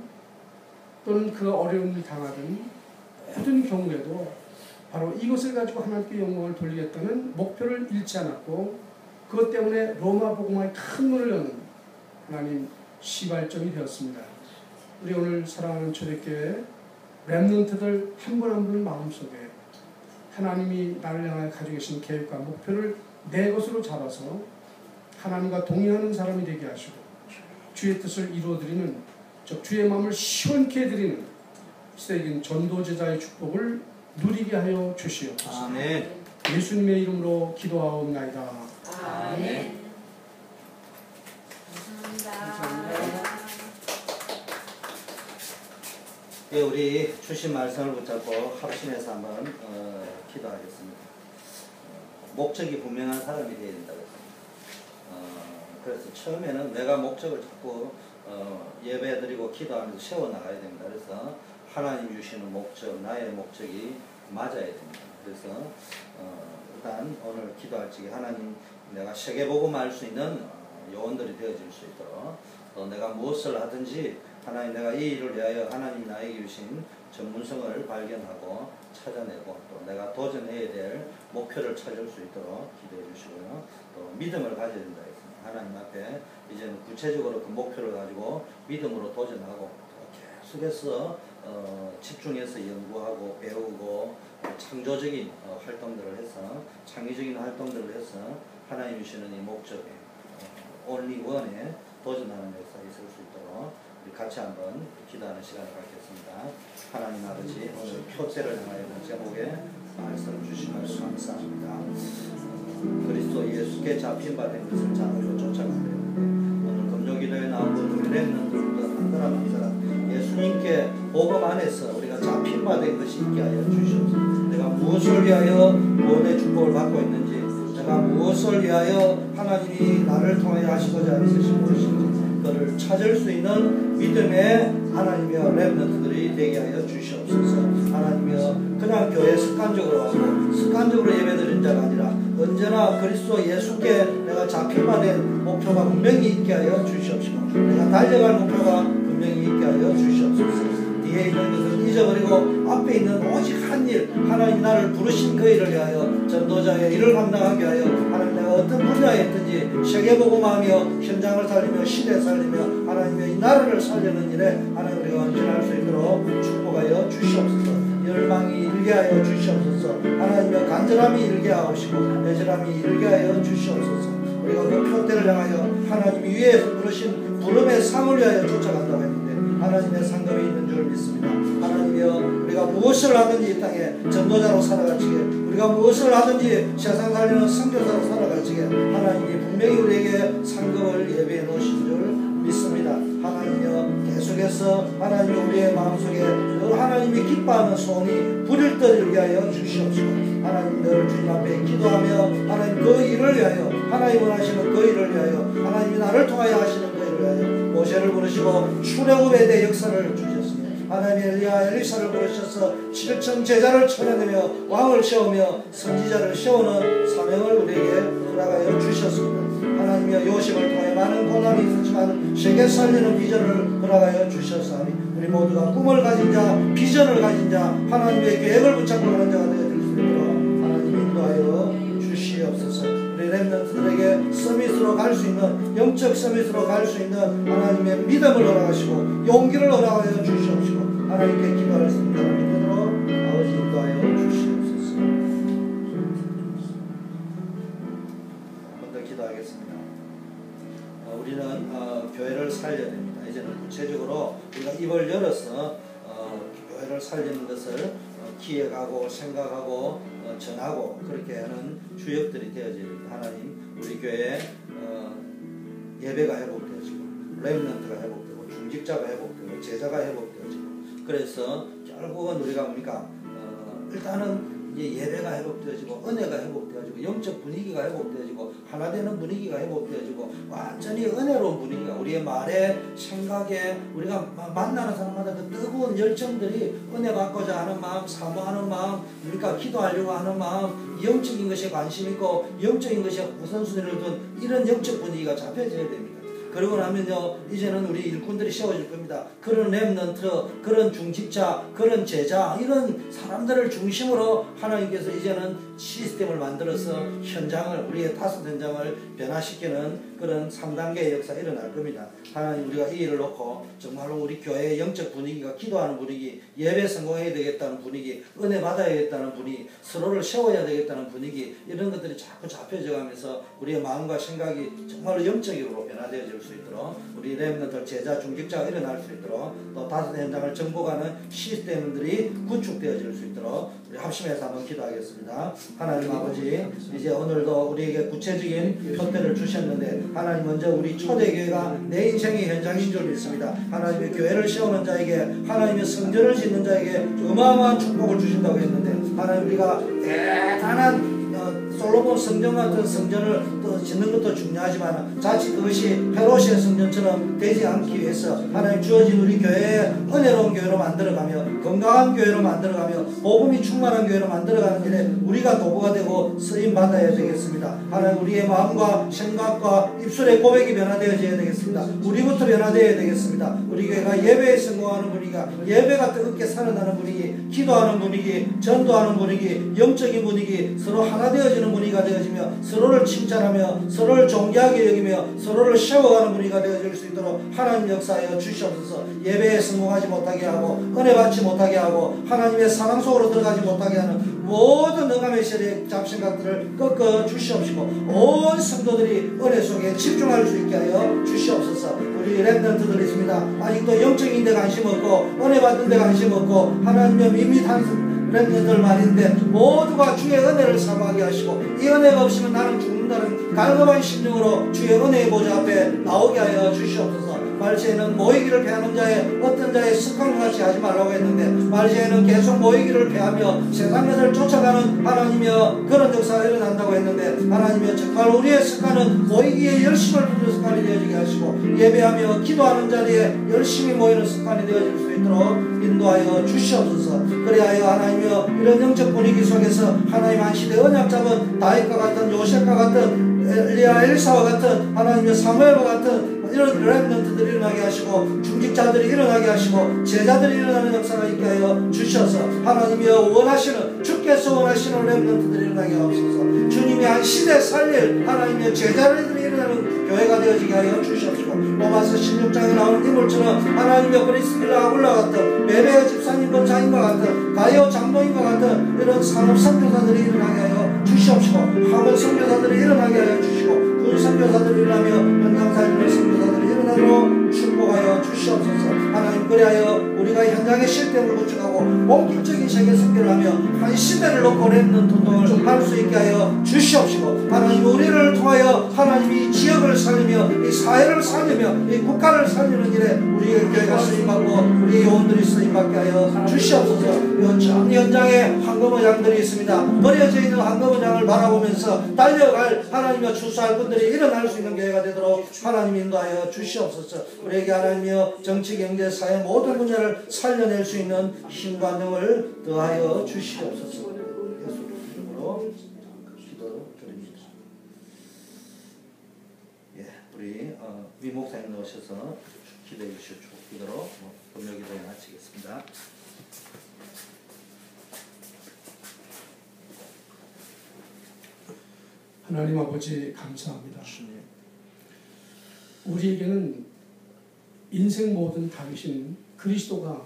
또는 그 어려움을 당하든 모든 경우에도 바로 이것을 가지고 하나님께 영광을 돌리겠다는 목표를 잃지 않았고, 그것 때문에 로마 복음화의 큰 문을 여는 하나님 시발점이 되었습니다. 우리 오늘 사랑하는 초대교회 랩런트들 한 분 한 분 마음속에 하나님이 나를 향해 가지고 계신 계획과 목표를 내 것으로 잡아서 하나님과 동의하는 사람이 되게 하시고, 주의 뜻을 이루어드리는, 즉 주의 마음을 시원케 해드리는 시대적인 전도제자의 축복을 누리게 하여 주시옵소서. 아멘. 예수님의 이름으로 기도하옵나이다. 아멘. 감사합니다. 예, 우리 주신 말씀을 붙잡고 합심해서 한번 기도하겠습니다. 목적이 분명한 사람이 되어야 된다고 했습니다. 그래서 처음에는 내가 목적을 잡고 예배드리고 기도하면서 세워나가야 됩니다. 그래서 하나님 주시는 목적, 나의 목적이 맞아야 됩니다. 그래서 일단 오늘 기도할 적에 하나님, 내가 세계복음을 할 수 있는 요원들이 되어질 수 있도록, 또 내가 무엇을 하든지 하나님 내가 이 일을 위하여 하나님 나에게 주신 전문성을 발견하고 찾아내고 또 내가 도전해야 될 목표를 찾을 수 있도록 기도해 주시고요. 또 믿음을 가져야 된다 했습니다. 하나님 앞에 이제는 구체적으로 그 목표를 가지고 믿음으로 도전하고 계속해서 집중해서 연구하고 배우고 창조적인 활동들을 해서 창의적인 활동들을 해서 하나님 주시는 이 목적에 only one에 도전하는 역사가 있을 수 있도록 우리 같이 한번 기도하는 시간을 갖겠습니다. 하나님 아버지 오늘 표대를 향하여 제목에 말씀을 주시면 감사합니다. 그리스도 예수께 잡힌 바 된 것을 자으로 쫓아가는데 오늘 금요기도에 나온 우리 렘넌트들도 한 사람 한 사람 예수님께 복음 안에서 우리가 잡힌 바 된 것이 있게 하여 주시옵소서. 내가 무엇을 위하여 구원의 축복을 받고 있는지 내가 무엇을 위하여 하나님이 나를 통하여 하시고자 하시는 것인지 그를 찾을 수 있는 믿음의 하나님이여 렘넌트들이 되게 하여 주시옵소서. 하나님이여 그냥 교회 습관적으로 하고 습관적으로 예배드리는 자가 아니라 언제나 그리스도 예수께 내가 잡힐 만한 목표가 분명히 있게 하여 주시옵시고 내가 달려갈 목표가 분명히 있게 하여 주시옵소서. 뒤에 있는 것을 잊어버리고 앞에 있는 오직 한 일 하나님 나를 부르신 그 일을 위하여 전도자의 일을 감당하게 하여 하나님 내가 어떤 분야에 있든지 세계복음하며 현장을 살리며 시대 살리며 하나님의 이 나라를 살리는 일에 하나님 우리가 헌신할 수 있도록 축복하여 주시옵소서. 열망이 일게 하여 주시옵소서. 하나님의 간절함이 일게 하옵시고 애절함이 일게 하여 주시옵소서. 우리가 그 표대를 향하여 하나님이 위에서 부르신 부름의 상을 위하여 쫓아간다고 했는데 하나님의 상급이 있는 줄 믿습니다. 하나님이여 우리가 무엇을 하든지 이 땅에 전도자로 살아갈지게 우리가 무엇을 하든지 세상 살리는 선교사로 살아갈지게 하나님이 분명히 우리에게 상급을 예비해 놓으신 줄 믿습니다. 하나님이여 계속해서 하나님이 우리의 마음속에 그 하나님이 기뻐하는 소원이 불일 듯 위하여 주시옵시고 하나님 늘 주님 앞에 기도하며 하나님 그 일을 위하여 하나님 원하시는 그 일을 위하여 하나님이 나를 통하여 하시는 그 일을 위하여 모세를 부르시고 출애굽에 대해 역사를 주셨습니다. 하나님이 엘리야 엘리사를 부르셔서 7천 제자를 쳐내며 왕을 세우며 선지자를 세우는 사명을 우리에게 허락하여 주셨습니다. 하나님이여 요셉을 통해 많은 고난이 있었지만 세계 살리는 비전을 허락하여 주셨사오니 우리 모두가 꿈을 가진 자 비전을 가진 자 하나님의 계획을 붙잡고 가는 자가 되어질 수 있도록 하나님 인도하여 주시옵소서. 우리 렘넌트들에게 서밋으로 갈 수 있는 영적 서밋으로 갈 수 있는 하나님의 믿음을 허락하시고 용기를 허락하여 주시옵시고 하나님께 기도할 수 있는 믿음으로 아버지 인도하여 주시옵소서. 한 번 더 기도하겠습니다. 우리는 교회를 살려야 됩니다. 이제는 구체적으로 우리가 입을 열어서 교회를 살리는 것을 기획하고 생각하고 전하고 그렇게 하는 주역들이 되어져야 됩니다. 하나님 우리 교회에 예배가 회복되어지고 렘넌트가 회복되고 중직자가 회복되고 제자가 회복되어지고 그래서 결국은 우리가 뭡니까 일단은 이제 예배가 회복되어지고 은혜가 회복되어지고 영적 분위기가 회복되어지고 하나되는 분위기가 회복되어지고 완전히 은혜로운 분위기가 우리의 말에 생각에 우리가 만나는 사람마다 그 뜨거운 열정들이 은혜 받고자 하는 마음 사모하는 마음 우리가 기도하려고 하는 마음 영적인 것에 관심 있고 영적인 것에 우선순위를 둔 이런 영적 분위기가 잡혀져야 됩니다. 그러고 나면요 이제는 우리 일꾼들이 세워질 겁니다. 그런 렘넌트 그런 중직자 그런 제자 이런 사람들을 중심으로 하나님께서 이제는 시스템을 만들어서 현장을 우리의 다섯 현장을 변화시키는 그런 3단계의 역사가 일어날 겁니다. 하나님 우리가 이 일을 놓고 정말로 우리 교회의 영적 분위기가 기도하는 분위기 예배 성공해야 되겠다는 분위기 은혜 받아야겠다는 분위기 서로를 세워야 되겠다는 분위기 이런 것들이 자꾸 잡혀져 가면서 우리의 마음과 생각이 정말로 영적으로 변화되어질 수 있도록 우리 렘넌트 제자 중직자가 일어날 수 있도록 또 다섯 현장을 정복하는 시스템들이 구축되어질 수 있도록 우리 합심해서 한번 기도하겠습니다. 하나님 아버지 이제 오늘도 우리에게 구체적인 표대를 주셨는데 하나님 먼저 우리 초대교회가 내 인생의 현장인 줄 믿습니다. 하나님의 교회를 세우는 자에게 하나님의 성전을 짓는 자에게 어마어마한 축복을 주신다고 했는데 하나님 우리가 대단한 솔로몬 성전 같은 성전을 또 짓는 것도 중요하지만 자칫 그것이 헤롯의 성전처럼 되지 않기 위해서 하나님 주어진 우리 교회에 은혜로운 교회로 만들어가며 건강한 교회로 만들어가며 복음이 충만한 교회로 만들어가는 일에 우리가 도구가 되고 쓰임받아야 되겠습니다. 하나님 우리의 마음과 생각과 입술의 고백이 변화되어져야 되겠습니다. 우리부터 변화되어야 되겠습니다. 우리 교회가 예배에 성공하는 분위기가 예배가 뜨겁게 살아나는 분위기, 기도하는 분위기, 전도하는 분위기, 영적인 분위기, 서로 하나 되어지는 분위기가 되어지며 서로를 칭찬하며 서로를 존귀하게 여기며 서로를 세워가는 분위기가 되어질 수 있도록 하나님 역사하여 주시옵소서. 예배에 성공하지 못하게 하고 은혜 받지 못하게 하고 하나님의 사랑 속으로 들어가지 못하게 하는 모든 능함의 세력 잡생각들을 꺾어 주시옵시고 온 성도들이 은혜 속에 집중할 수 있게 하여 주시옵소서. 우리 랩런트들 있습니다. 아직도 영적인 데 관심 없고 은혜 받는 데 관심 없고 하나님의 밋밋한 랩런트들 말인데 모두가 주의 은혜를 사모하게 하시고 이 은혜가 없으면 나는 죽는다는 갈급한 심령으로 주의 은혜의 보좌 앞에 나오게 하여 주시옵소서. 말세에는 모이기를 패하는 자의 어떤 자의 습관같이 하지 말라고 했는데 말세에는 계속 모이기를 패하며 세상 것을 쫓아가는 하나님이여 그런 역사가 일어난다고 했는데 하나님이여 정말 우리의 습관은 모이기에 열심을 부르는 습관이 되어지게 하시고 예배하며 기도하는 자리에 열심히 모이는 습관이 되어질 수 있도록 인도하여 주시옵소서. 그리하여 하나님이여 이런 영적 분위기 속에서 하나님 한 시대 언약 잡은 다윗과 같은 요셉과 같은 엘리야 엘사와 같은 하나님의 사무엘과 같은 이런 랩런트들이 일어나게 하시고 중직자들이 일어나게 하시고 제자들이 일어나는 역사가 있게 하여 주셔서 하나님이여 원하시는 주께서 원하시는 랩런트들이 일어나게 하옵소서. 주님이 한 시대 살릴 하나님의 제자들이 일어나는 교회가 되어지게 하여 주시옵소서. 로마서 16장에 나오는 인물처럼 하나님의 브리스길라 아굴라 같은 베레아 집사님 권사님과 같은 가이오 장로님과 같은 이런 산업 선교사들이 일어나게 하여 주시옵시고 학원 선교사들이 일어나게 하여 주시고 군 선교사들이 일어나며 연강 살리는 선교사들이 일어나도록 축복하여 주시옵소서. 하나님 그리하여 우리가 현장에 실tem을 구축하고 본격적인 세계 선교를 하며 한 시대를 놓고 랩는 운동을 할 수 있게 하여 주시옵시고 하나님 우리를 통하여 하나님이 지역을 살리며 이 사회를 살리며 이 국가를 살리는 일에 우리의 교회가 쓰임받고 우리의 요원들이 쓰임받게 하여 주시옵소서. 전 현장에 황금어장들이 있습니다. 버려져 있는 황금어장을 바라보면서 달려갈 하나님의 추수할 분들이 일어날 수 있는 교회가 되도록 하나님 인도하여 주시옵소서. 우리에게 하나님이여 정치, 경제, 사회 모든 분야를 살려낼 수 있는 힘과 능을 더하여 주시옵소서. 예수 이름으로 기도드립니다. 예, 우리 위 목사님 나오셔서 기도해 주시오. 기도로 금요 기도에 마치겠습니다. 하나님 아버지 감사합니다. 우리에게는 인생 모든 다르신 그리스도가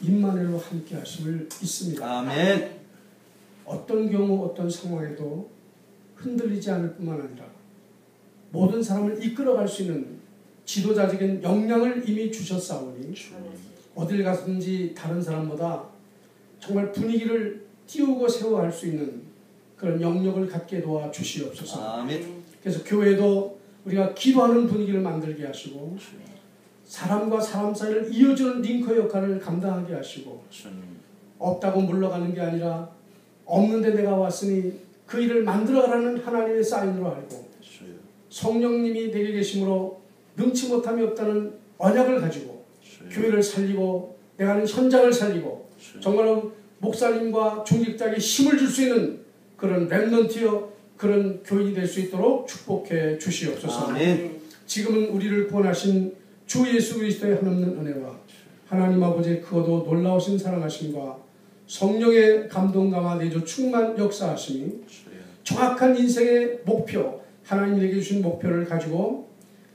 임마누엘로 함께 하심을 믿습니다. 아멘. 어떤 경우 어떤 상황에도 흔들리지 않을 뿐만 아니라 모든 사람을 이끌어갈 수 있는 지도자적인 역량을 이미 주셨사오니 어딜 가든지 다른 사람보다 정말 분위기를 띄우고 세워갈 수 있는 그런 영역을 갖게 도와 주시옵소서. 아멘. 그래서 교회도 우리가 기도하는 분위기를 만들게 하시고 사람과 사람 사이를 이어주는 링커 역할을 감당하게 하시고 없다고 물러가는 게 아니라 없는데 내가 왔으니 그 일을 만들어가라는 하나님의 사인으로 알고 성령님이 내게 계심으로 능치 못함이 없다는 언약을 가지고 교회를 살리고 내가 하는 현장을 살리고 정말로 목사님과 중직자에게 힘을 줄 수 있는 그런 랩런트여 그런 교인이 될 수 있도록 축복해 주시옵소서. 아멘. 지금은 우리를 구원하신 주 예수 그리스도의 한없는 은혜와 하나님 아버지의 크고도 놀라우신 사랑하심과 성령의 감동감화 내조 충만 역사하심이 정확한 인생의 목표 하나님에게 주신 목표를 가지고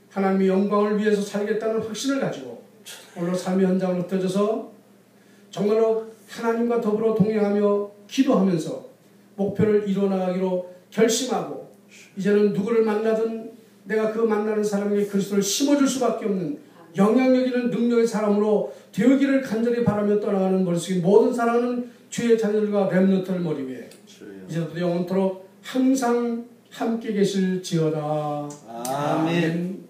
하나님의 영광을 위해서 살겠다는 확신을 가지고 오늘 삶의 현장을 흩어져서 정말로 하나님과 더불어 동행하며 기도하면서 목표를 이뤄나가기로 결심하고 이제는 누구를 만나든 내가 그 만나는 사람에게 그리스도를 심어줄 수밖에 없는 영향력 있는 능력의 사람으로 되어기를 간절히 바라며 떠나가는 머릿속에 모든 사랑하는 주의 자녀들과 렘넌트를 머리 위에 이제부터 영원토록 항상 함께 계실지어다. 아멘.